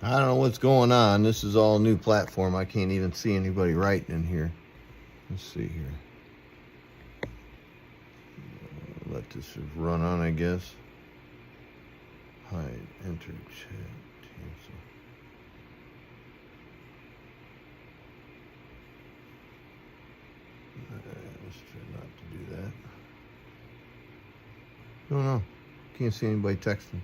I don't know what's going on. This is all new platform. I can't even see anybody writing in here. Let's see here. Let this just run on, I guess. Hide, enter, chat, cancel. Let's try not to do that. No. Can't see anybody texting.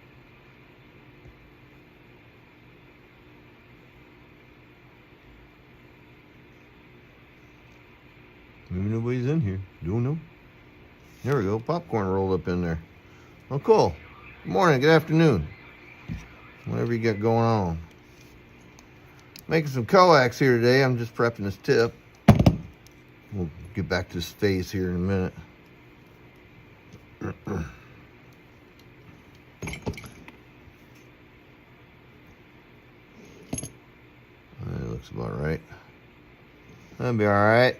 Maybe nobody's in here. Don't know. There we go. Popcorn rolled up in there. Oh, cool. Good morning. Good afternoon. Whatever you got going on. Making some coax here today. I'm just prepping this tip. We'll get back to this phase here in a minute. That looks about right. That'll be all right.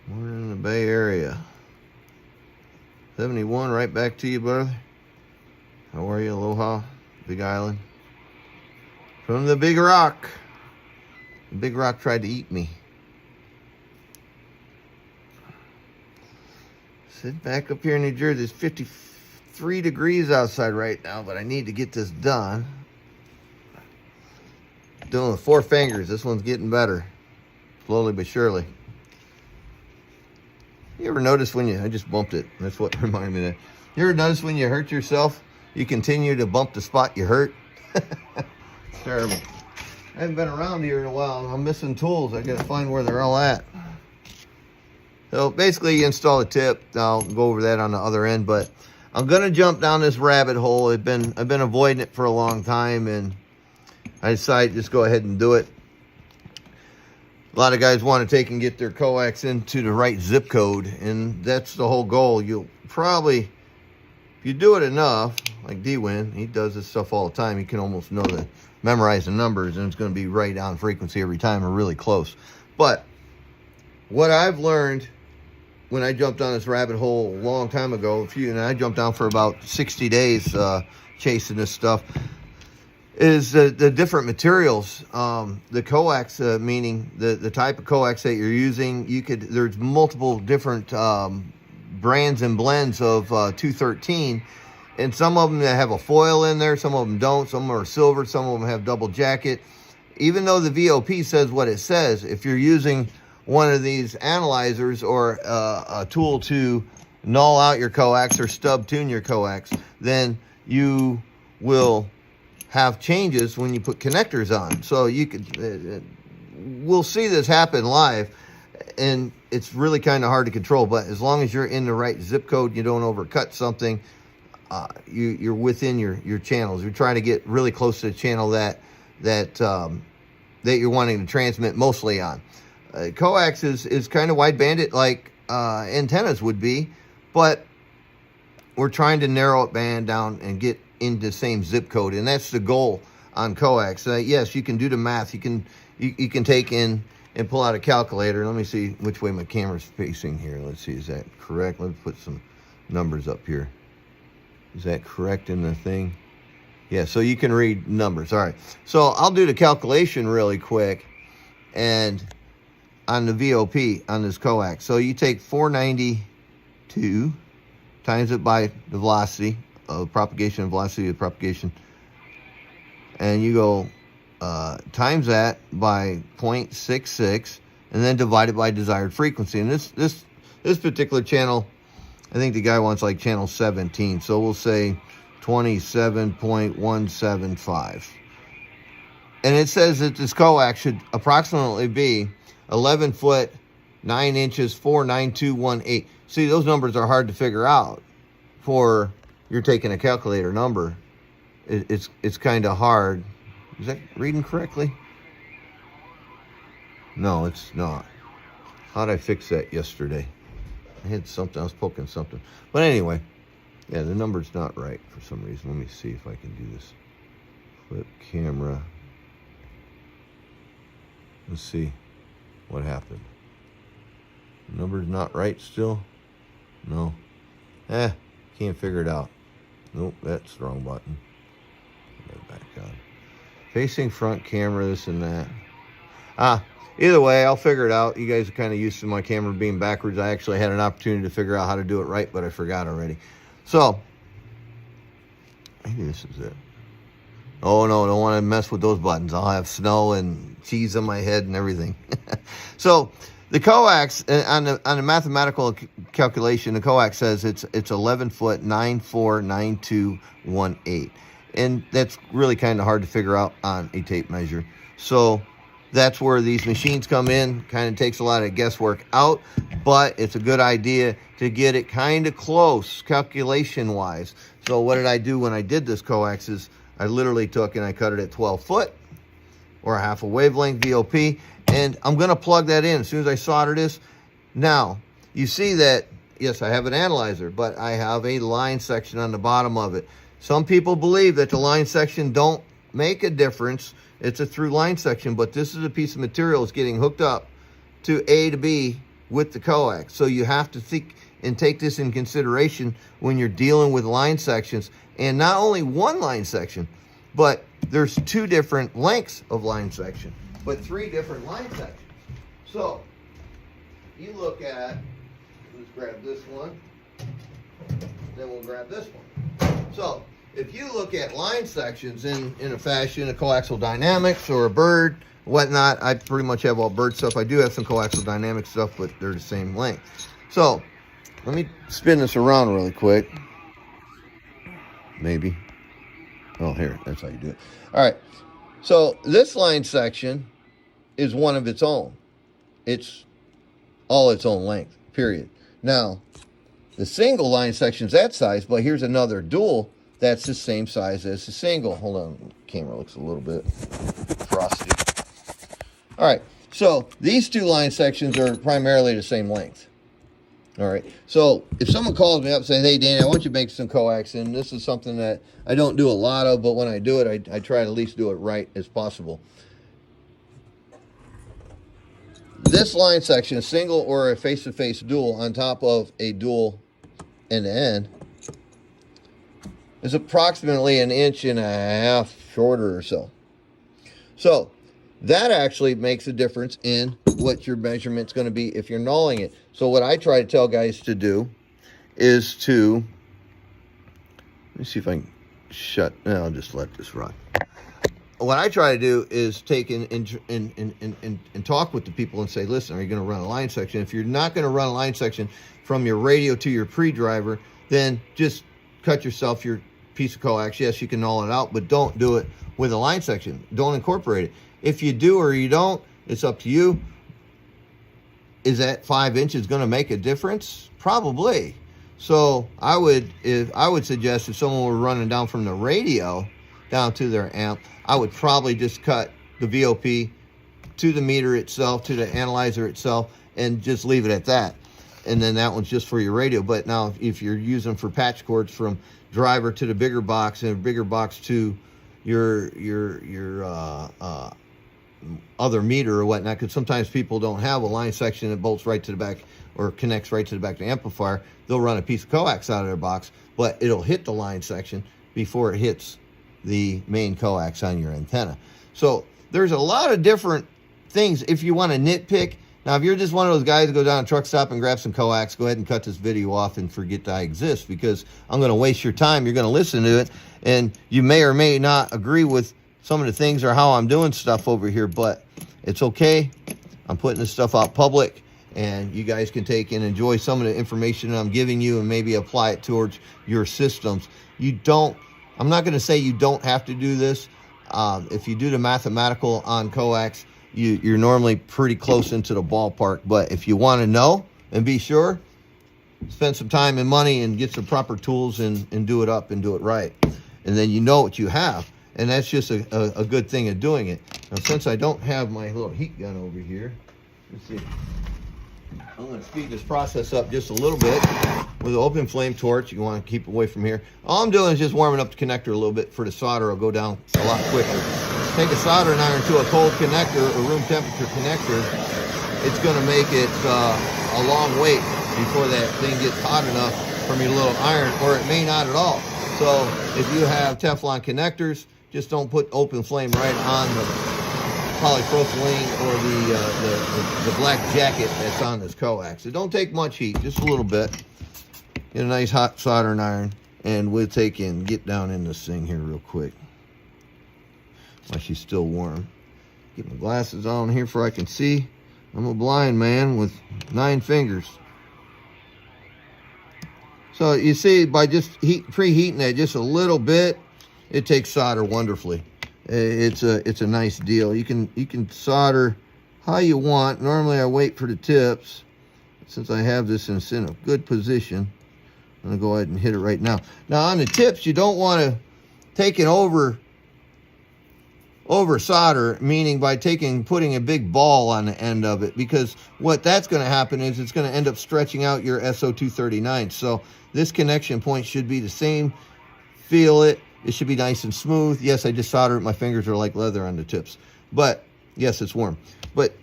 We're in the Bay Area. 71, right back to you, brother. How are you? Aloha, Big Island. From the Big Rock. The Big Rock tried to eat me. Sit back up here in New Jersey. It's 53 degrees outside right now, but I need to get this done. Doing with 4 fingers. This one's getting better. Slowly but surely. You ever notice when I just bumped it. That's what reminded me of that. You ever notice when you hurt yourself, you continue to bump the spot you hurt? It's terrible. I haven't been around here in a while. I'm missing tools. I gotta find where they're all at. So basically you install a tip. I'll go over that on the other end, but I'm gonna jump down this rabbit hole. I've been avoiding it for a long time, and I decided just go ahead and do it. A lot of guys want to take and get their coax into the right zip code, and that's the whole goal. You'll probably, if you do it enough, like D-Win, he does this stuff all the time. You can almost memorize the numbers, and it's going to be right on frequency every time, or really close. But what I've learned when I jumped on this rabbit hole a long time ago, and I jumped down for about 60 days chasing this stuff, is the different materials. The coax, meaning the type of coax that you're using. There's multiple different brands and blends of 213, and some of them that have a foil in there, some of them don't, some are silver, some of them have double jacket. Even though the VOP says what it says, if you're using one of these analyzers or a tool to null out your coax or stub tune your coax, then you will have changes when you put connectors on. So you could, we'll see this happen live, and it's really kind of hard to control, but as long as you're in the right zip code, you don't overcut something, you're within your channels. You're trying to get really close to the channel that you're wanting to transmit mostly on. Coax is kind of wide banded like antennas would be, but we're trying to narrow it down and get into the same zip code, and that's the goal on coax. Yes, you can do the math. You can take in and pull out a calculator. Let me see which way my camera's facing here. Let's see, is that correct? Let's put some numbers up here. Is that correct in the thing? Yeah, so you can read numbers. All right, so I'll do the calculation really quick, and on the VOP on this coax. So you take 492 times it by the velocity of propagation and velocity of propagation, and you go times that by 0.66, and then divide it by desired frequency. And this particular channel, I think the guy wants like channel 17, so we'll say 27.175. And it says that this coax should approximately be 11 foot 9 inches 49218. See, those numbers are hard to figure out for you're taking a calculator number, it's kind of hard. Is that reading correctly? No, it's not. How'd I fix that yesterday? I had something, I was poking something. But anyway, yeah, the number's not right for some reason. Let me see if I can do this. Flip camera. Let's see what happened. The number's not right still? No. Can't figure it out. Nope, that's the wrong button. Put that back on. Facing front camera, this and that. Either way, I'll figure it out. You guys are kind of used to my camera being backwards. I actually had an opportunity to figure out how to do it right, but I forgot already. So, maybe this is it. Oh no, don't want to mess with those buttons. I'll have snow and cheese on my head and everything. So, the coax, on the mathematical calculation, the coax says it's 11 foot 949218. And that's really kind of hard to figure out on a tape measure. So that's where these machines come in. Kind of takes a lot of guesswork out, but it's a good idea to get it kind of close calculation-wise. So what did I do when I did this coax is I literally took and I cut it at 12 foot or a half a wavelength VOP, and I'm going to plug that in as soon as I solder this. Now, you see that, yes, I have an analyzer, but I have a line section on the bottom of it. Some people believe that the line section don't make a difference. It's a through line section, but this is a piece of material that's getting hooked up to A to B with the coax. So you have to think and take this in consideration when you're dealing with line sections. And not only one line section, but there's two different lengths of line section, but three different line sections. So you look at, let's grab this one, then we'll grab this one. So if you look at line sections in a fashion, a coaxial dynamics or a bird, whatnot, I pretty much have all bird stuff. I do have some coaxial dynamic stuff, but they're the same length. So let me spin this around really quick. Maybe. Oh, here, that's how you do it. All right. So this line section is one of its own. It's all its own length, period. Now, the single line section's that size, but here's another dual that's the same size as the single. Hold on, the camera looks a little bit frosty. All right, so these two line sections are primarily the same length. All right, so if someone calls me up and says, hey, Danny, I want you to make some coax, and this is something that I don't do a lot of, but when I do it, I try to at least do it right as possible. This line section, a single or a face-to-face dual on top of a dual end-to-end, is approximately 1.5 inches shorter or so. So that actually makes a difference in what your measurement's going to be if you're nulling it. So what I try to tell guys to do is to, let me see if I can I'll just let this run. What I try to do is take and talk with the people and say, listen, are you going to run a line section? If you're not going to run a line section from your radio to your pre-driver, then just cut yourself your piece of coax. Yes, you can null it out, but don't do it with a line section. Don't incorporate it. If you do or you don't, it's up to you. Is that 5 inches going to make a difference? Probably. So I would suggest if someone were running down from the radio down to their amp, I would probably just cut the VOP to the meter itself, to the analyzer itself, and just leave it at that. And then that one's just for your radio. But now if you're using for patch cords from driver to the bigger box and bigger box to your other meter or whatnot, because sometimes people don't have a line section that bolts right to the back or connects right to the back of the amplifier. They'll run a piece of coax out of their box, but it'll hit the line section before it hits the main coax on your antenna. So there's a lot of different things if you want to nitpick. Now, if you're just one of those guys that go down to a truck stop and grab some coax, go ahead and cut this video off and forget that I exist, because I'm going to waste your time. You're going to listen to it, and you may or may not agree with some of the things or how I'm doing stuff over here, but it's okay. I'm putting this stuff out public, and you guys can take and enjoy some of the information I'm giving you and maybe apply it towards your systems. I'm not going to say you don't have to do this. If you do the mathematical on coax, you're normally pretty close into the ballpark. But if you want to know and be sure, spend some time and money and get some proper tools and do it up and do it right. And then you know what you have. And that's just a good thing of doing it. Now, since I don't have my little heat gun over here, let's see. I'm going to speed this process up just a little bit with an open flame torch. You want to keep away from here. All I'm doing is just warming up the connector a little bit for the solder. It'll go down a lot quicker. Take a soldering iron to a cold connector, a room temperature connector. It's going to make it a long wait before that thing gets hot enough from your little iron, or it may not at all. So if you have Teflon connectors, just don't put open flame right on the polypropylene or the black jacket that's on this coax. It don't take much heat, just a little bit. Get a nice hot soldering iron, and we'll get down in this thing here real quick while she's still warm. Get my glasses on here so I can see. I'm a blind man with 9 fingers. So you see, by just preheating it just a little bit, it takes solder wonderfully. It's a nice deal. You can solder how you want. Normally I wait for the tips. Since I have this in a good position, I'm gonna go ahead and hit it right now. Now on the tips, you don't want to take it over solder, meaning by putting a big ball on the end of it, because what that's going to happen is it's going to end up stretching out your SO239. So this connection point should be the same. Feel it. It should be nice and smooth. Yes, I just soldered it. My fingers are like leather on the tips. But yes, it's warm. But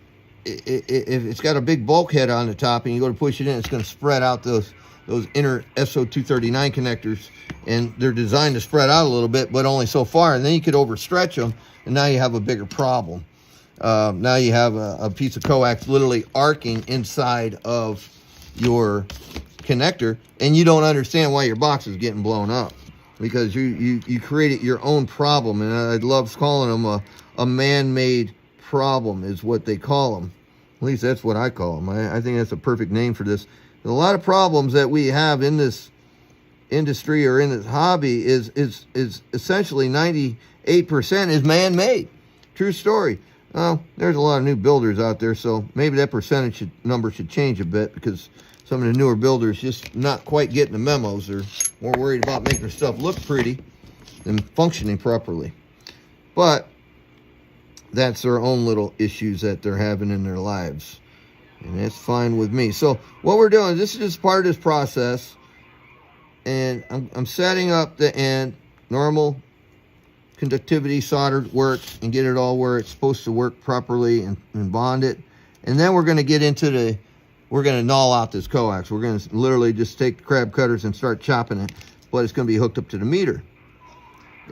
if it's got a big bulkhead on the top and you go to push it in, it's going to spread out those inner SO239 connectors, and they're designed to spread out a little bit, but only so far, and then you could overstretch them, and now you have a bigger problem. Now you have a piece of coax literally arcing inside of your connector, and you don't understand why your box is getting blown up, because you created your own problem. And I love calling them a man-made problem is what they call them. At least that's what I call them. I think that's a perfect name for this. There's a lot of problems that we have in this industry or in this hobby is essentially 98% is man-made. True story. There's a lot of new builders out there, so maybe that number should change a bit, because some of the newer builders just not quite getting the memos. They're more worried about making their stuff look pretty than functioning properly. But that's their own little issues that they're having in their lives, and that's fine with me. So what we're doing, this is just part of this process, and I'm setting up the end, normal conductivity soldered work, and get it all where it's supposed to work properly and bond it. And then we're going to get into we're going to null out this coax. We're going to literally just take the crab cutters and start chopping it, but it's going to be hooked up to the meter.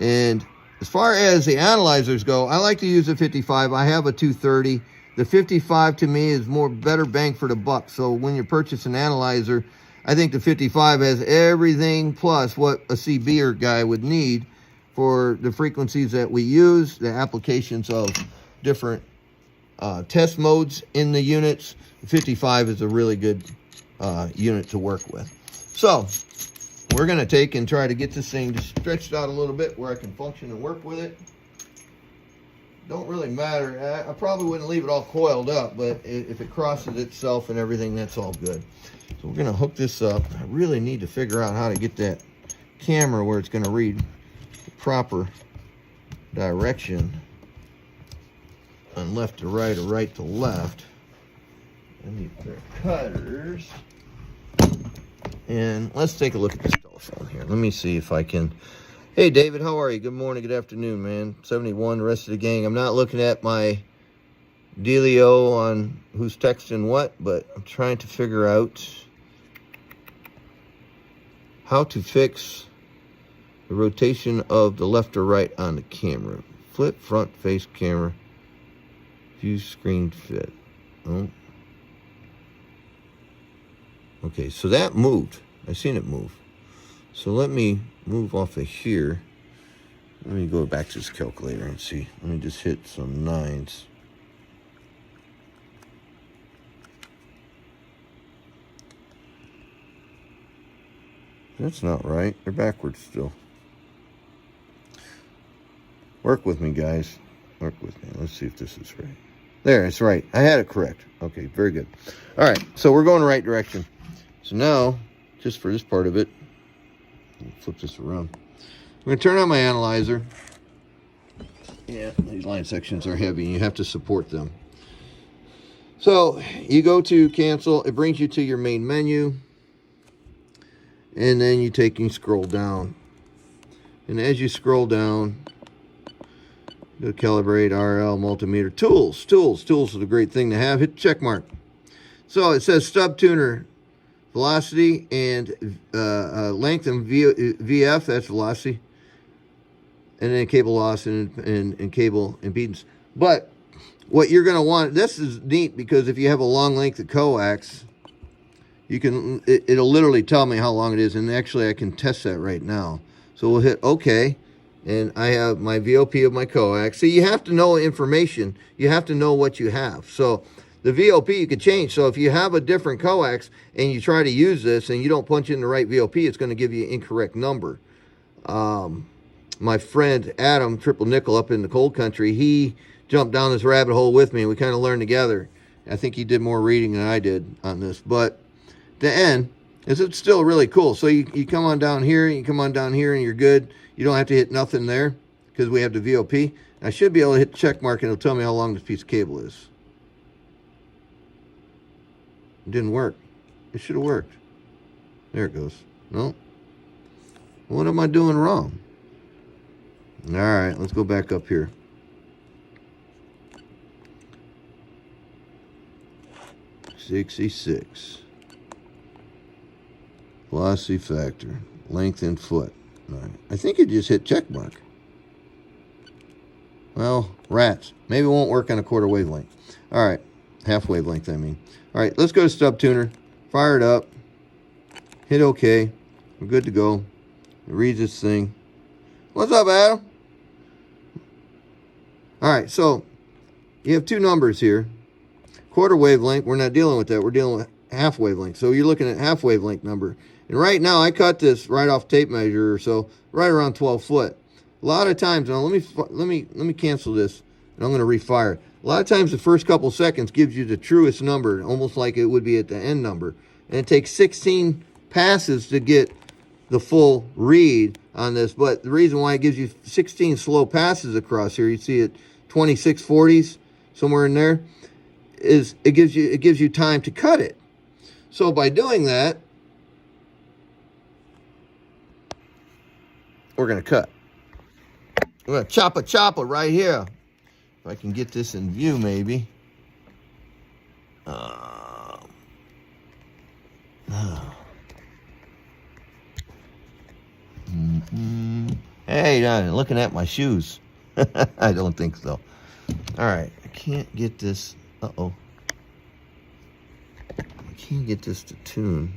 And as far as the analyzers go, I like to use a 55. I have a 230. The 55 to me is better bang for the buck. So when you purchase an analyzer, I think the 55 has everything plus what a CBer guy would need for the frequencies that we use, the applications of different test modes in the units. The 55 is a really good unit to work with. So we're going to take and try to get this thing just stretched out a little bit where I can function and work with it. Don't really matter. I probably wouldn't leave it all coiled up, but if it crosses itself and everything, that's all good. So we're going to hook this up. I really need to figure out how to get that camera where it's going to read the proper direction on left to right or right to left. I need a pair of cutters. And let's take a look at this telephone here. Let me see if I can. Hey, David, how are you? Good morning, good afternoon, man. 71, the rest of the gang. I'm not looking at my dealio on who's texting what, but I'm trying to figure out how to fix the rotation of the left or right on the camera. Flip front face camera. View screen fit. Oh. Okay, so that moved. I seen it move. So let me move off of here. Let me go back to this calculator and see. Let me just hit some 9s. That's not right. They're backwards still. Work with me, guys. Work with me. Let's see if this is right. There, it's right. I had it correct. Okay, very good. All right, so we're going the right direction. So now just for this part of it. Flip this around. I'm going to turn on my analyzer. Yeah, these line sections are heavy and you have to support them. So you go to cancel. It brings you to your main menu. And then you take and scroll down. And as you scroll down, go calibrate, RL, multimeter, tools. Tools is a great thing to have. Hit check mark. So it says stub tuner, velocity and length and VF, that's velocity. And then cable loss and cable impedance. But what you're going to want, this is neat because if you have a long length of coax, you can, it'll literally tell me how long it is. And actually I can test that right now. So we'll hit OK. And I have my VOP of my coax. So you have to know information. You have to know what you have. So the VOP you could change. So if you have a different coax and you try to use this and you don't punch in the right VOP, it's going to give you an incorrect number. My friend Adam, Triple Nickel up in the cold country, he jumped down this rabbit hole with me and we kind of learned together. I think he did more reading than I did on this. But the end is it's still really cool. So you come on down here, you come on down here and you're good. You don't have to hit nothing there because we have the VOP. I should be able to hit the check mark and it'll tell me how long this piece of cable is. It didn't work. It should have worked. There it goes. No. What am I doing wrong? All right, let's go back up here. $66. Velocity factor. Length in foot. All right. I think it just hit check mark. Well, rats. Maybe it won't work on a quarter wavelength. All right. Half wavelength, I mean. All right, let's go to stub tuner. Fire it up. Hit OK. We're good to go. It reads this thing. What's up, Adam? All right, so you have two numbers here. Quarter wavelength, we're not dealing with that. We're dealing with half wavelength. So you're looking at half wavelength number. And right now, I cut this right off tape measure, so right around 12 foot. A lot of times, now let me cancel this, and I'm going to refire it. A lot of times, the first couple seconds gives you the truest number, almost like it would be at the end number. And it takes 16 passes to get the full read on this. But the reason why it gives you 16 slow passes across here, you see it 2640s somewhere in there, is it gives you time to cut it. So by doing that, we're going to cut. We're going to chop it right here. If I can get this in view, maybe. Hey, looking at my shoes. I don't think so. All right, I can't get this. Uh-oh. I can't get this to tune.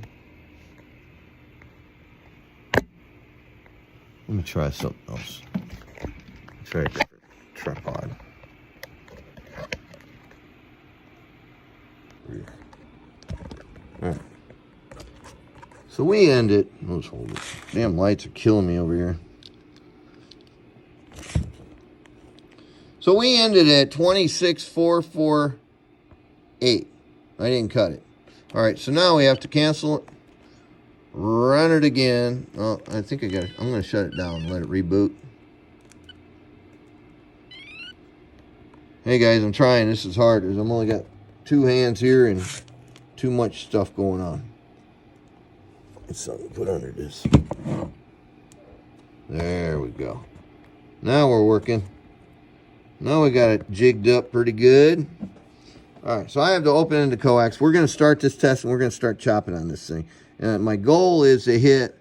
Let me try something else. Try a different tripod. All right. So we end it. Let's hold it. Damn lights are killing me over here. So we ended at 26,448. I didn't cut it. All right, so now we have to cancel it. Run it again. Oh, I think I got it. I'm going to shut it down and let it reboot. Hey guys, I'm trying. This is hard because I've only got two hands here and too much stuff going on. It's something to put under this. There we go. Now we're working. Now we got it jigged up pretty good. All right, so I have to open into coax. We're going to start this test and we're going to start chopping on this thing. And my goal is to hit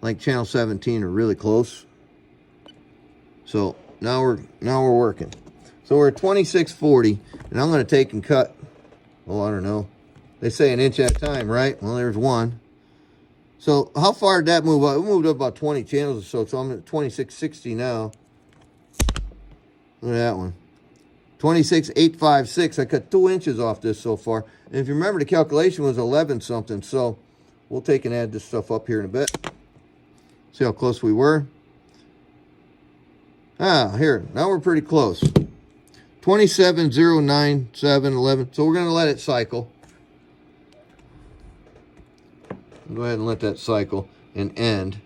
like channel 17 or really close. So now we're working. So we're at 2640, and I'm going to take and cut. Oh, I don't know. They say an inch at a time, right? Well, there's one. So how far did that move up? It moved up about 20 channels or so. So I'm at 2660 now. Look at that one. 26,856. I cut 2 inches off this so far. And if you remember, the calculation was 11 something. So we'll take and add this stuff up here in a bit. See how close we were? Ah, here. Now we're pretty close. 27,097,11. So we're going to let it cycle. Go ahead and let that cycle and end.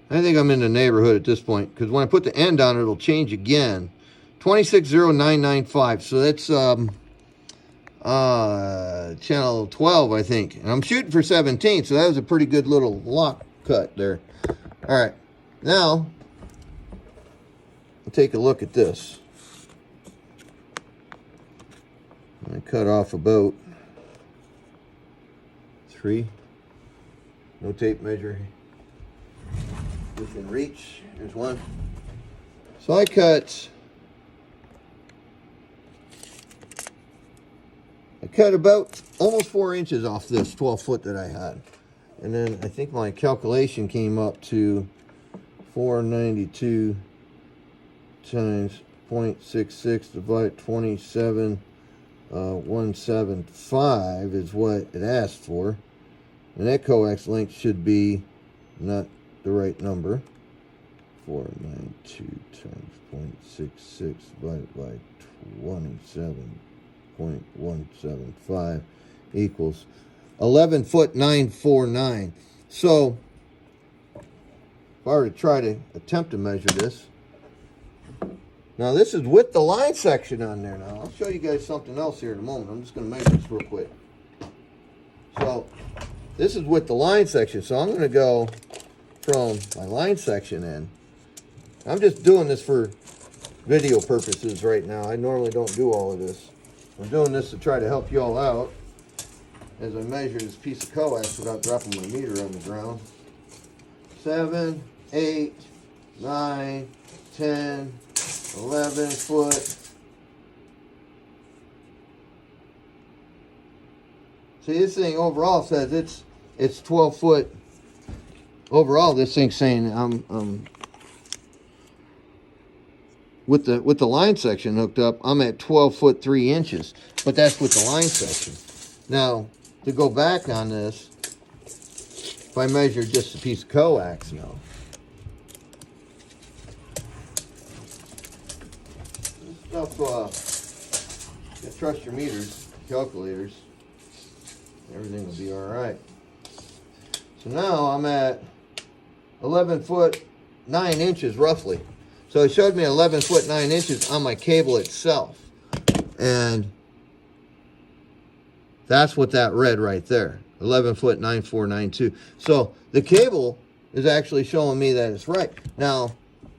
I think I'm in the neighborhood at this point, because when I put the end on it, it'll change again. 260995. So that's channel 12, I think. And I'm shooting for 17, so that was a pretty good little lock cut there. All right, now we'll take a look at this. I cut off about 3. No tape measure within reach. Here's 1. So I cut about almost 4 inches off this 12 foot that I had. And then I think my calculation came up to 492 times 0.66 divided 27,175 is what it asked for. And that coax length should be not the right number. 492 times 0.66 divided by 27.175 equals 11 foot 949. So if I were to try to attempt to measure this, now this is with the line section on there. Now I'll show you guys something else here in a moment. I'm just going to measure this real quick. So this is with the line section. So I'm going to go from my line section in. I'm just doing this for video purposes right now. I normally don't do all of this. I'm doing this to try to help you all out as I measure this piece of coax without dropping my meter on the ground. 7, 8, 9, 10, 11 foot. See, this thing overall says it's 12 foot. Overall, this thing's saying I'm with the line section hooked up, I'm at 12 foot 3 inches, but that's with the line section. Now, to go back on this, if I measure just a piece of coax now, this stuff, you trust your meters, calculators, everything will be all right. So now I'm at 11 foot 9 inches roughly. So it showed me 11 foot 9 inches on my cable itself. And that's what that read right there. 11 foot 9492. So the cable is actually showing me that it's right. Now,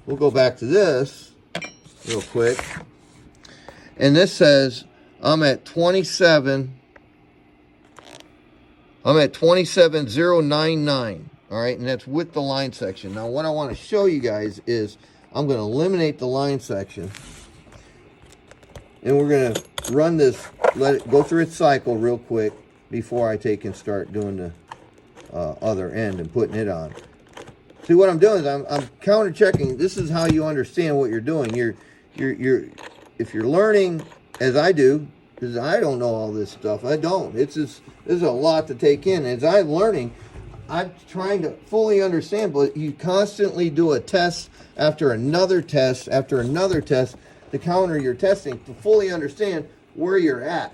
we'll go back to this real quick. And this says I'm at 27099. All right, and that's with the line section. Now, what I want to show you guys is I'm going to eliminate the line section, and we're going to run this, let it go through its cycle real quick before I take and start doing the other end and putting it on. See, what I'm doing is I'm counter checking. This is how you understand what you're doing. If you're learning as I do, because I don't know all this stuff. I don't. This is a lot to take in. As I'm learning, I'm trying to fully understand, but you constantly do a test after another test after another test to counter your testing to fully understand where you're at.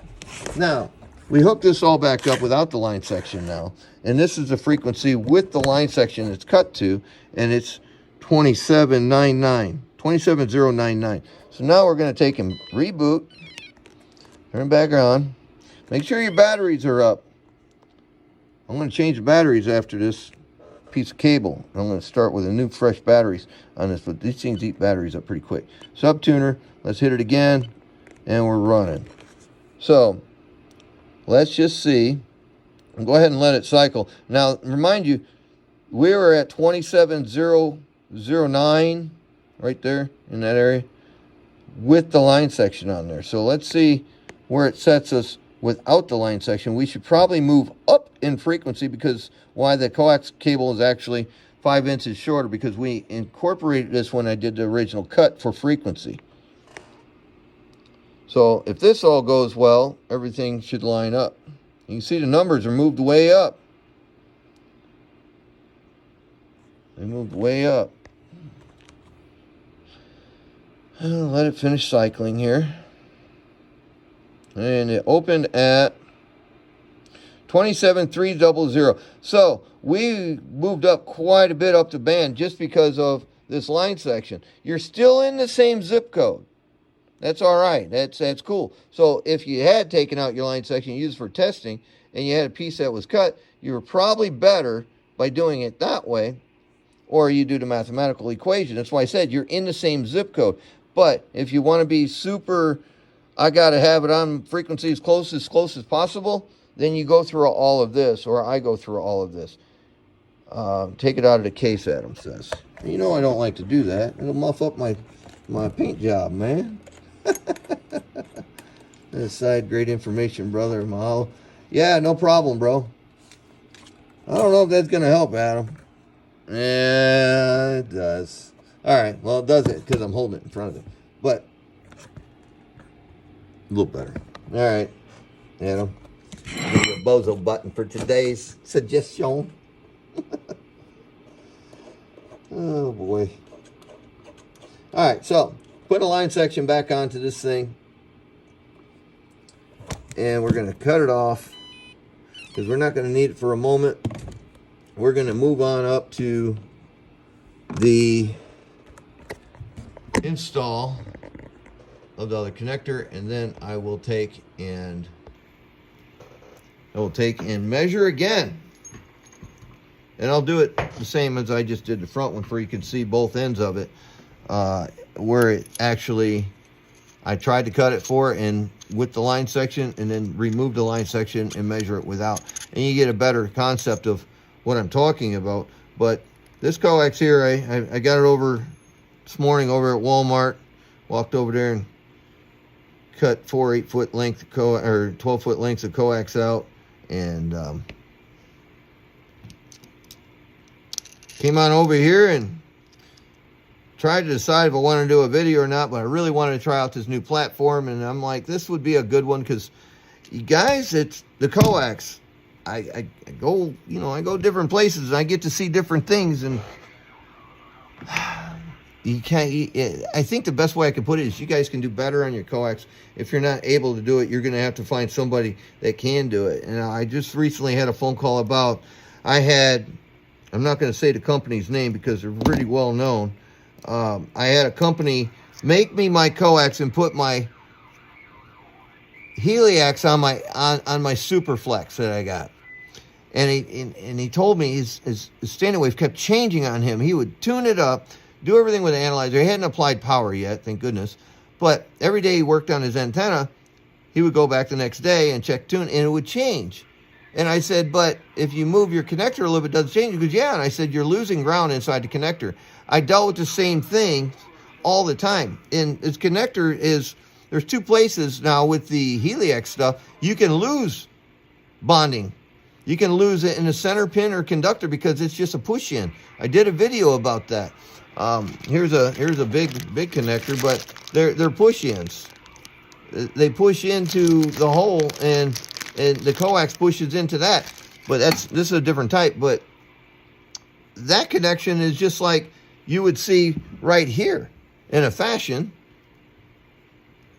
Now, we hook this all back up without the line section now, and this is the frequency with the line section it's cut to, and it's 27099. So now we're going to take and reboot, turn it back on, make sure your batteries are up. I'm going to change the batteries after this piece of cable. I'm going to start with a new fresh batteries on this, but these things eat batteries up pretty quick. Subtuner, let's hit it again, and we're running. So let's just see. Go ahead and let it cycle. Now, remind you, we were at 27009 right there in that area with the line section on there. So let's see where it sets us without the line section. We should probably move up in frequency, because why the coax cable is actually 5 inches shorter, because we incorporated this when I did the original cut for frequency. So if this all goes well, everything should line up. You can see the numbers are moved way up. They moved way up. Let it finish cycling here. And it opened at 27300. So we moved up quite a bit up the band just because of this line section. You're still in the same zip code. That's all right. That's cool. So if you had taken out your line section used for testing and you had a piece that was cut, you were probably better by doing it that way, or you do the mathematical equation. That's why I said you're in the same zip code. But if you want to be super, I got to have it on frequency as close as possible, then you go through all of this, or I go through all of this. Take it out of the case, Adam says. You know I don't like to do that. It'll muff up my paint job, man. Aside, great information, brother. Mahalo. Yeah, no problem, bro. I don't know if that's going to help, Adam. Yeah, it does. All right, well, it does it because I'm holding it in front of it. But a little better. All right, Adam. Give you a bozo button for today's suggestion. Oh, boy. All right, so put a line section back onto this thing. And we're going to cut it off because we're not going to need it for a moment. We're going to move on up to the install of the other connector, and then I will take and measure again. And I'll do it the same as I just did the front one, for you can see both ends of it, where it actually, I tried to cut it and with the line section, and then remove the line section and measure it without, and you get a better concept of what I'm talking about. But this coax here, I got it over this morning over at Walmart. Walked over there and cut 4 8-foot length or 12-foot lengths of coax out, and came on over here and tried to decide if I wanted to do a video or not. But I really wanted to try out this new platform, and I'm like, this would be a good one because, you guys, it's the coax. I go, I go different places and I get to see different things, and you can't. I think the best way I can put it is you guys can do better on your coax. If you're not able to do it, you're going to have to find somebody that can do it. And I just recently had a phone call about, I'm not going to say the company's name because they're really well known. I had a company make me my coax and put my Heliax on my Superflex that I got. And he told me his standing wave kept changing on him. He would tune it up, do everything with the analyzer. He hadn't applied power yet, thank goodness. But every day he worked on his antenna, he would go back the next day and check tune, and it would change. And I said, but if you move your connector a little bit, does it change? He goes, yeah. And I said, you're losing ground inside the connector. I dealt with the same thing all the time. And this connector there's two places now with the Heliax stuff. You can lose bonding. You can lose it in the center pin or conductor because it's just a push in. I did a video about that. Here's a big connector, but they're push ins. They push into the hole, and the coax pushes into that. But this is a different type. But that connection is just like you would see right here in a fashion.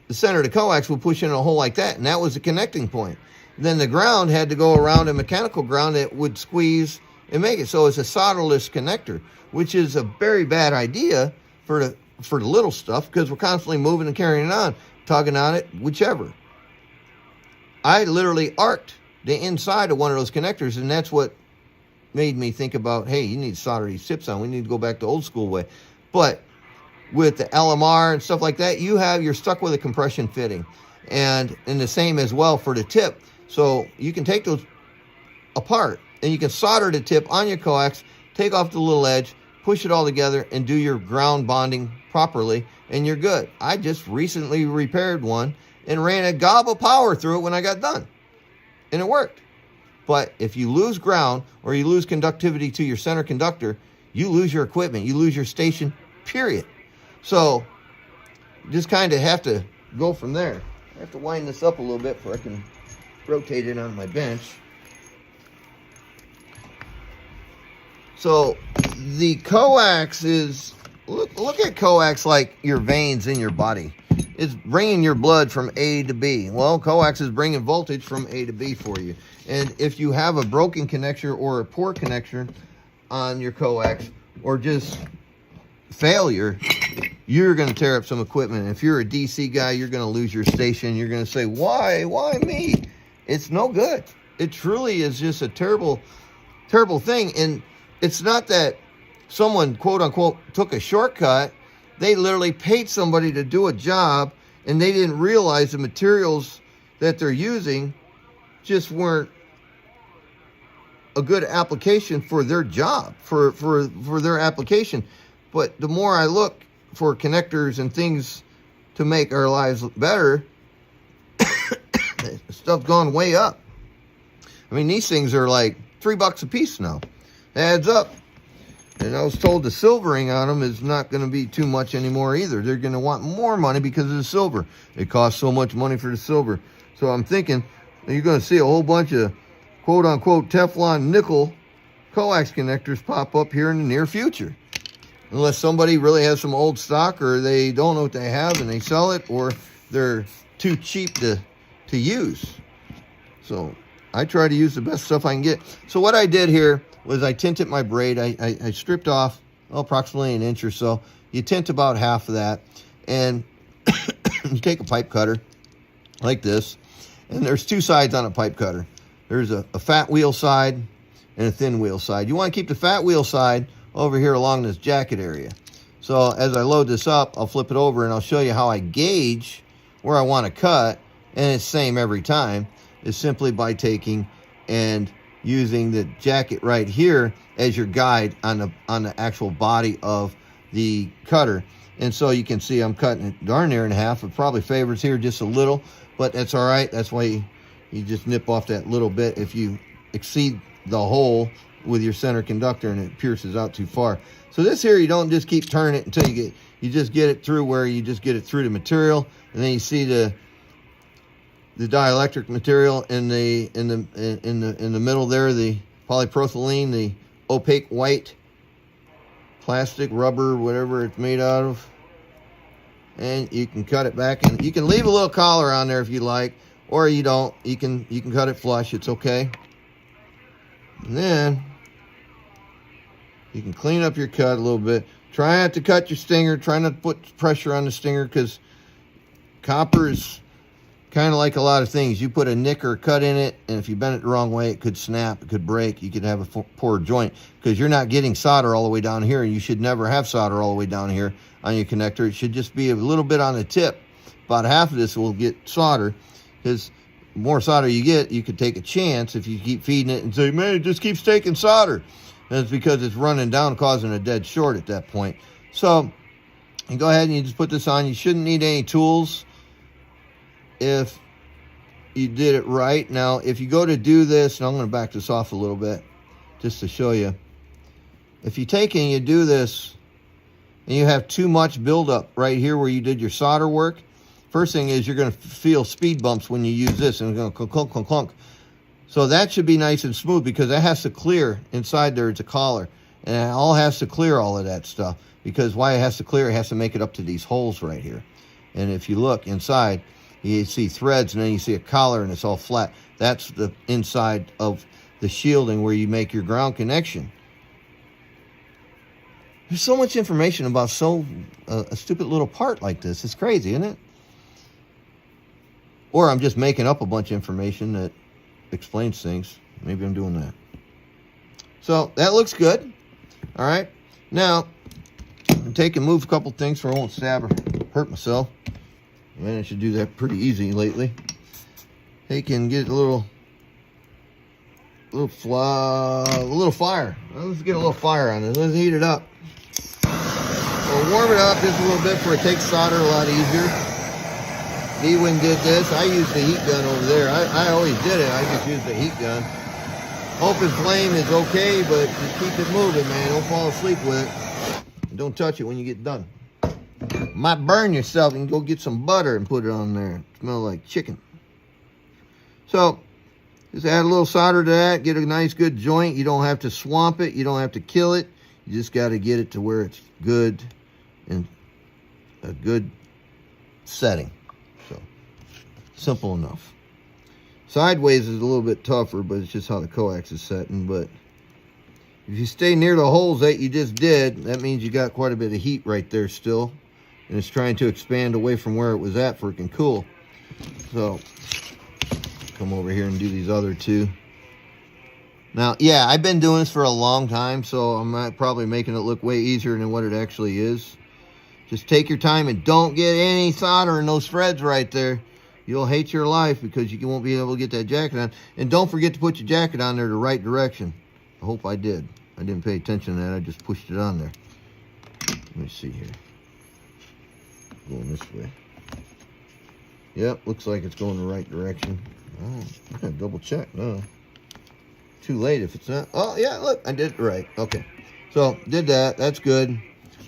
The center of the coax will push in a hole like that, and that was the connecting point. Then the ground had to go around a mechanical ground that would squeeze and make it. So it's a solderless connector, which is a very bad idea for the little stuff because we're constantly moving and carrying it on, tugging on it, whichever. I literally arced the inside of one of those connectors, and that's what made me think about, hey, you need to solder these tips on. We need to go back to old school way. But with the LMR and stuff like that, you're stuck with a compression fitting, and the same as well for the tip. So you can take those apart and you can solder the tip on your coax, take off the little edge, push it all together, and do your ground bonding properly, and you're good. I just recently repaired one and ran a gob of power through it when I got done, and it worked. But if you lose ground or you lose conductivity to your center conductor, you lose your equipment, you lose your station, period. So just kind of have to go from there. I have to wind this up a little bit before I can rotate it on my bench. So the coax is, look at coax like your veins in your body. is bringing your blood from A to B. Well, coax is bringing voltage from A to B for you. And if you have a broken connector or a poor connector on your coax, or just failure, you're going to tear up some equipment. If you're a DC guy, you're going to lose your station. You're going to say, why me? It's no good. It truly is just a terrible thing. And it's not that someone, quote unquote, took a shortcut. They literally paid somebody to do a job, and they didn't realize the materials that they're using just weren't a good application for their job, for their application. But the more I look for connectors and things to make our lives better, stuff's gone way up. I mean, these things are like $3 a piece now. It adds up. And I was told the silvering on them is not going to be too much anymore either. They're going to want more money because of the silver. It costs so much money for the silver. So I'm thinking you're going to see a whole bunch of quote-unquote Teflon nickel coax connectors pop up here in the near future. Unless somebody really has some old stock, or they don't know what they have and they sell it, or they're too cheap to use. So I try to use the best stuff I can get. So what I did here was I tinted my braid. I stripped off approximately an inch or so. You tint about half of that, and you take a pipe cutter like this, and there's two sides on a pipe cutter. There's a fat wheel side and a thin wheel side. You want to keep the fat wheel side over here along this jacket area. So as I load this up, I'll flip it over and I'll show you how I gauge where I want to cut, and it's same every time. It's simply by taking and using the jacket right here as your guide on the actual body of the cutter. And so you can see I'm cutting it darn near in half. It probably favors here just a little, but that's all right. That's why you just nip off that little bit if you exceed the hole with your center conductor and it pierces out too far. So this here, you don't just keep turning it until you just get it through where you just get it through the material, and then you see the dielectric material in the middle there, the polypropylene, the opaque white plastic, rubber, whatever it's made out of. And you can cut it back, and you can leave a little collar on there if you like, or you don't. You can cut it flush. It's okay. And then you can clean up your cut a little bit. Try not to cut your stinger. Try not to put pressure on the stinger, because copper is kind of like a lot of things. You put a nick or a cut in it, and if you bend it the wrong way, it could snap, it could break, you could have a poor joint, because you're not getting solder all the way down here, and you should never have solder all the way down here on your connector. It should just be a little bit on the tip. About half of this will get solder, because the more solder you get, you could take a chance if you keep feeding it and say, man, it just keeps taking solder. And it's because it's running down, causing a dead short at that point. So you go ahead and you just put this on. You shouldn't need any tools if you did it right. Now, if you go to do this, and I'm going to back this off a little bit just to show you. If you take and you do this, and you have too much buildup right here where you did your solder work, first thing is you're going to feel speed bumps when you use this, and it's going to clunk, clunk, clunk, clunk. So that should be nice and smooth, because that has to clear inside there. It's a collar, and it all has to clear all of that stuff, because why it has to clear, it has to make it up to these holes right here. And if you look inside, you see threads, and then you see a collar, and it's all flat. That's the inside of the shielding where you make your ground connection. There's so much information about a stupid little part like this. It's crazy, isn't it? Or I'm just making up a bunch of information that explains things. Maybe I'm doing that. So that looks good. All right. Now, I'm take and move a couple things so I won't stab or hurt myself. Man, I should do that pretty easy lately. They can get a little fire. Well, let's get a little fire on this. Let's heat it up. We'll warm it up just a little bit for it takes solder a lot easier. Dewin did this. I used the heat gun over there. I always did it. I just used the heat gun. Open flame is okay, but just keep it moving, man. Don't fall asleep with it. And don't touch it when you get done. Might burn yourself, and go get some butter and put it on there. Smell like chicken. So just add a little solder to that. Get a nice good joint. You don't have to swamp it. You don't have to kill it. You just got to get it to where it's good and a good setting. So simple enough. Sideways is a little bit tougher, but it's just how the coax is setting. But if you stay near the holes that you just did, that means you got quite a bit of heat right there still. And it's trying to expand away from where it was at for it can cool. So come over here and do these other two. Now, yeah, I've been doing this for a long time, so I'm probably making it look way easier than what it actually is. Just take your time and don't get any solder in those threads right there. You'll hate your life because you won't be able to get that jacket on. And don't forget to put your jacket on there the right direction. I hope I did. I didn't pay attention to that. I just pushed it on there. Let me see here. Going this way. Yep, looks like it's going the right direction. Oh, I gotta double check. No. Too late if it's not. Oh, yeah, look, I did it right. Okay. So, did that. That's good.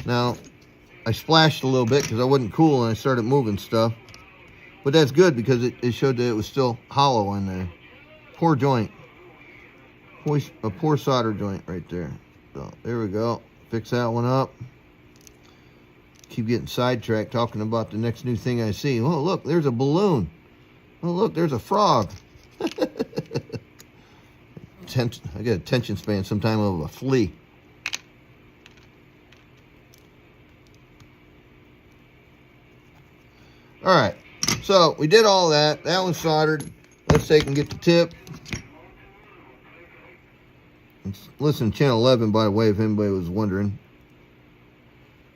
Now, I splashed a little bit because I wasn't cool and I started moving stuff. But that's good because it showed that it was still hollow in there. Poor joint. A poor solder joint right there. So, there we go. Fix that one up. Keep getting sidetracked talking about the next new thing I see. Oh, look, there's a balloon. Oh, look, there's a frog. I got a attention span sometime of a flea. All right, so we did all that. That one's soldered. Let's take and get the tip. Listen to channel 11, by the way, if anybody was wondering.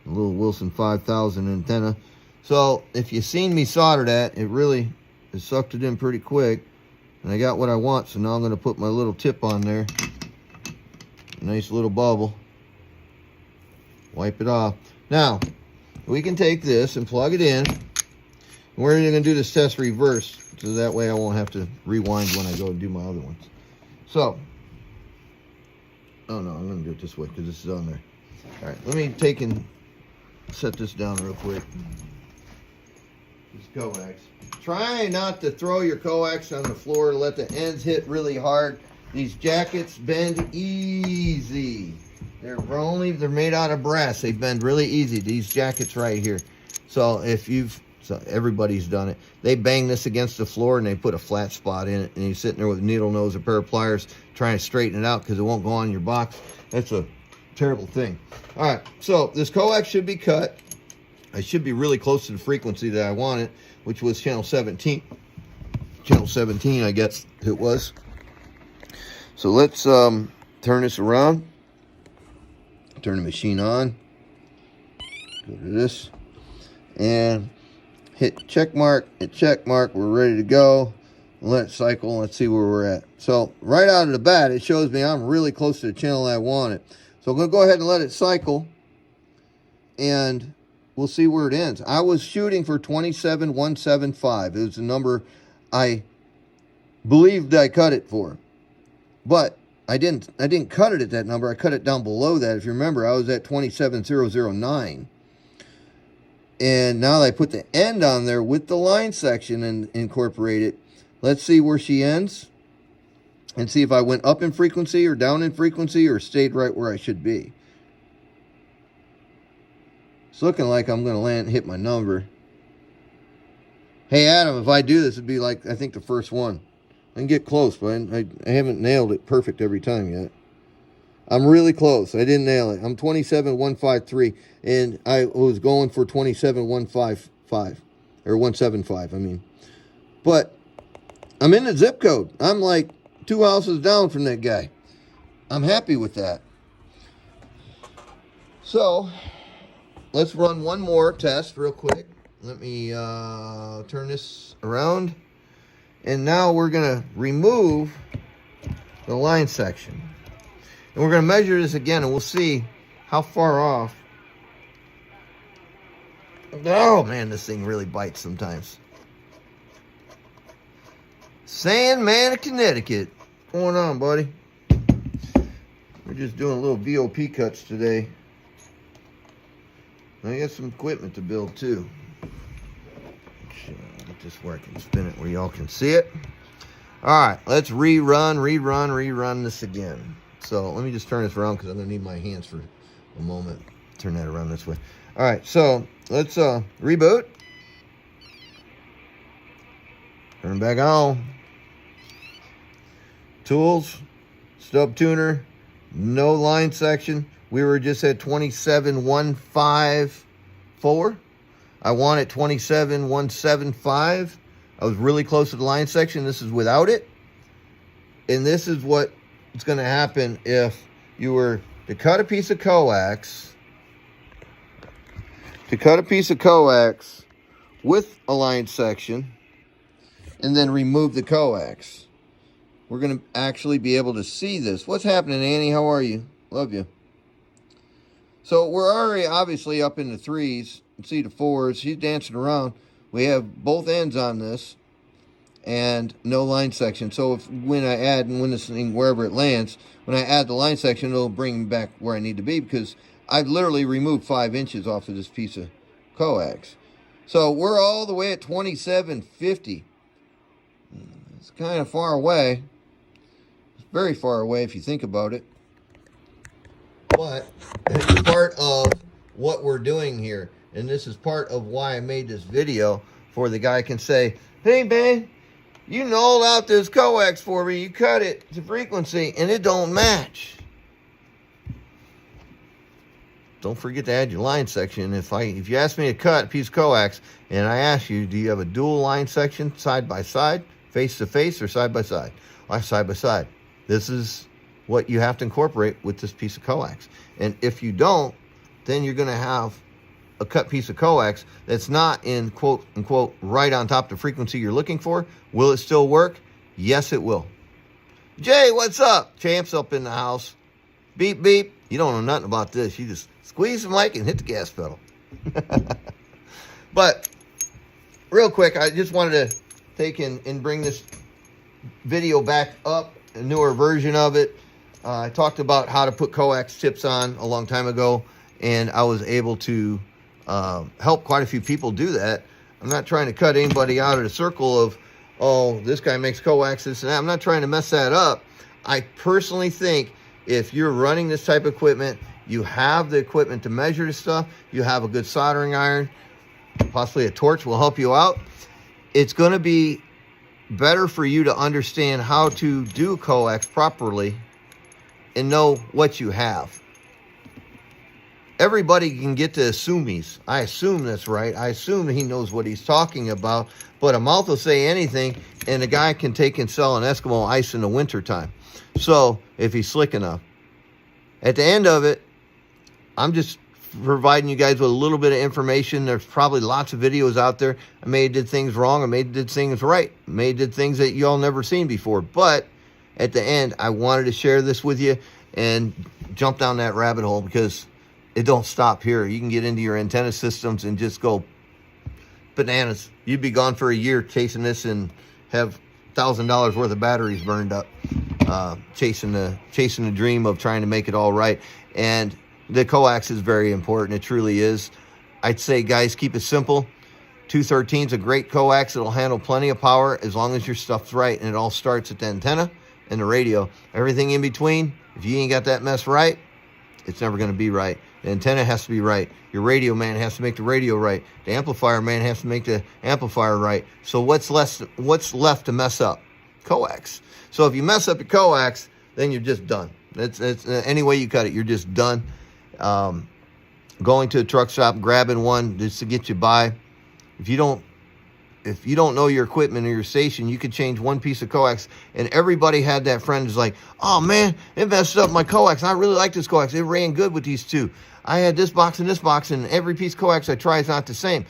A little Wilson 5000 antenna. So if you've seen me solder that, it sucked it in pretty quick. And I got what I want, so now I'm going to put my little tip on there. Nice little bubble. Wipe it off. Now, we can take this and plug it in. We're going to do this test reverse, so that way I won't have to rewind when I go and do my other ones. So, oh no, I'm going to do it this way because this is on there. All right, let me take and set this down real quick. This coax. Try not to throw your coax on the floor. Let the ends hit really hard. These jackets bend easy. They're made out of brass. They bend really easy. These jackets right here. So everybody's done it. They bang this against the floor and they put a flat spot in it, and you're sitting there with a needle nose, a pair of pliers, trying to straighten it out because it won't go on your box. That's a terrible thing. All right, so this coax should be cut. I should be really close to the frequency that I wanted, which was channel 17. Channel 17, I guess it was. So let's turn this around. Turn the machine on. Go to this. And hit check mark. Hit check mark. We're ready to go. Let it cycle. Let's see where we're at. So right out of the bat, it shows me I'm really close to the channel I wanted. So I'm going to go ahead and let it cycle. And we'll see where it ends. I was shooting for 27175. It was the number I believed I cut it for. But I didn't cut it at that number. I cut it down below that. If you remember, I was at 27009. And now that I put the end on there with the line section and incorporate it, let's see where she ends. And see if I went up in frequency or down in frequency or stayed right where I should be. It's looking like I'm going to hit my number. Hey, Adam, if I do this, it'd be like, I think, the first one. I can get close, but I haven't nailed it perfect every time yet. I'm really close. I didn't nail it. I'm 27153, and I was going for 27155, or 175, I mean. But I'm in the zip code. I'm like 2 houses down from that guy. I'm happy with that. So let's run one more test real quick. Let me turn this around. And now we're going to remove the line section. And we're going to measure this again, and we'll see how far off. Oh, man, this thing really bites sometimes. Sandman of Connecticut. What's going on, buddy? We're just doing a little VOP cuts today. I got some equipment to build, too. Get this where I can spin it where y'all can see it. All right, let's rerun this again. So let me just turn this around because I'm going to need my hands for a moment. Turn that around this way. All right, so let's reboot. Turn back on. Tools, stub tuner, no line section. We were just at 27,154. I want it 27,175. I was really close to the line section. This is without it. And this is what is going to happen if you were to cut a piece of coax. To cut a piece of coax with a line section and then remove the coax. We're going to actually be able to see this. What's happening, Annie? How are you? Love you. So we're already obviously up in the 3s. See the 4s. She's dancing around. We have both ends on this and no line section. So if when I add, and when this thing, wherever it lands, when I add the line section, it'll bring me back where I need to be, because I've literally removed 5 inches off of this piece of coax. So we're all the way at 2750. It's kind of far away. It's very far away if you think about it. But it's part of what we're doing here. And this is part of why I made this video, for the guy can say, hey man, you nulled out this coax for me. You cut it to frequency and it don't match. Don't forget to add your line section. If you ask me to cut a piece of coax and I ask you, do you have a dual line section, side by side, face to face, or side by side? Side by side. This is what you have to incorporate with this piece of coax. And if you don't, then you're going to have a cut piece of coax that's not in quote unquote right on top of the frequency you're looking for. Will it still work? Yes, it will. Jay, what's up? Champ's up in the house. Beep, beep. You don't know nothing about this. You just squeeze the mic and hit the gas pedal. But real quick, I just wanted to take and bring this video back up, a newer version of it. I talked about how to put coax tips on a long time ago, and I was able to help quite a few people do that. I'm not trying to cut anybody out of the circle of, oh, this guy makes coax, this and that. I'm not trying to mess that up. I personally think if you're running this type of equipment, you have the equipment to measure this stuff, you have a good soldering iron, possibly a torch will help you out. It's going to be better for you to understand how to do coax properly and know what you have. Everybody can get to assumies. I assume that's right. I assume he knows what he's talking about, but a mouth will say anything, and a guy can take and sell an Eskimo ice in the wintertime. So if he's slick enough. At the end of it, I'm just providing you guys with a little bit of information. There's probably lots of videos out there. I may have did things wrong. I may have did things right. I may have did things that y'all never seen before. But at the end, I wanted to share this with you and jump down that rabbit hole, because it don't stop here. You can get into your antenna systems and just go bananas. You'd be gone for a year chasing this and have $1,000 worth of batteries burned up, chasing the dream of trying to make it all right. And the coax is very important. It truly is. I'd say, guys, keep it simple. 213 is a great coax. It'll handle plenty of power as long as your stuff's right, and it all starts at the antenna and the radio. Everything in between, if you ain't got that mess right, it's never going to be right. The antenna has to be right. Your radio man has to make the radio right. The amplifier man has to make the amplifier right. So what's left to mess up? Coax. So if you mess up your coax, then you're just done. It's any way you cut it, you're just done. Going to a truck shop, grabbing one just to get you by. If you don't know your equipment or your station, you could change one piece of coax, and everybody had that friend who's like, oh man, it messed up my coax. I really like this coax. It ran good with these two. I had this box, and every piece of coax I try is not the same.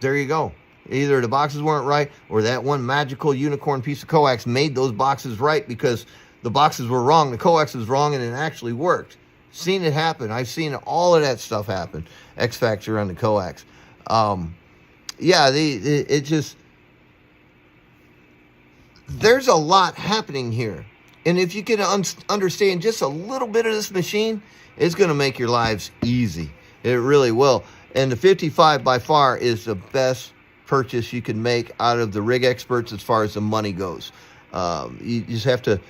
There you go. Either the boxes weren't right, or that one magical unicorn piece of coax made those boxes right, because the boxes were wrong, the coax was wrong, and it actually worked. Seen it happen. I've seen all of that stuff happen. X factor on the coax. Yeah, it just, there's a lot happening here. And if you can understand just a little bit of this machine, it's going to make your lives easy. It really will. And the 55 by far is the best purchase you can make out of the rig experts as far as the money goes. You just have to,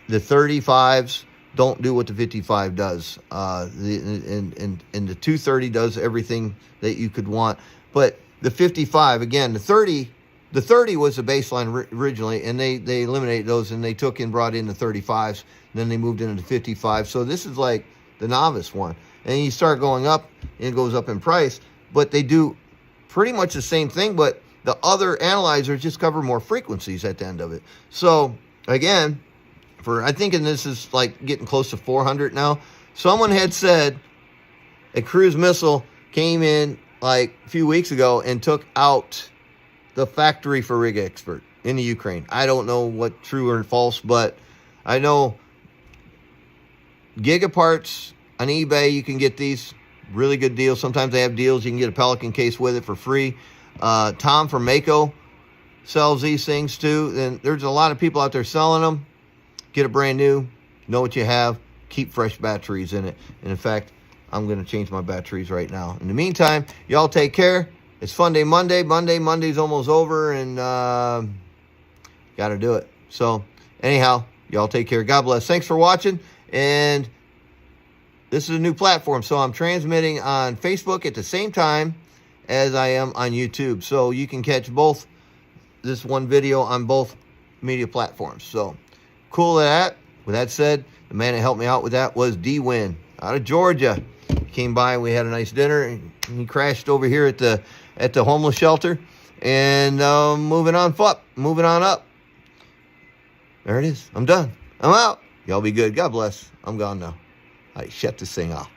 the 35s don't do what the 55 does. And the 230 does everything that you could want. But the 55, again, the 30 The 30 was the baseline originally, and they eliminated those, and they took and brought in the 35s. Then they moved into the 55. So this is like the novice one. And you start going up, and it goes up in price. But they do pretty much the same thing, but the other analyzers just cover more frequencies at the end of it. So, again, I think this is like getting close to 400 now. Someone had said a cruise missile came in like a few weeks ago and took out the factory for Rig Expert in the Ukraine. I don't know what true or false, but I know Gigaparts on eBay, you can get these really good deals. Sometimes they have deals. You can get a Pelican case with it for free. Tom from Mako sells these things too. And there's a lot of people out there selling them. Get it brand new. Know what you have. Keep fresh batteries in it. And in fact, I'm going to change my batteries right now. In the meantime, y'all take care. It's Fun Day Monday. Monday's almost over, and got to do it. So anyhow, y'all take care. God bless. Thanks for watching. And this is a new platform, so I'm transmitting on Facebook at the same time as I am on YouTube. So you can catch this one video on both media platforms. So cool with that. With that said, the man that helped me out with that was D-Win out of Georgia. He came by and we had a nice dinner, and he crashed over here at the homeless shelter. And moving on up. There it is. I'm done. I'm out. Y'all be good. God bless. I'm gone now. I shut this thing off.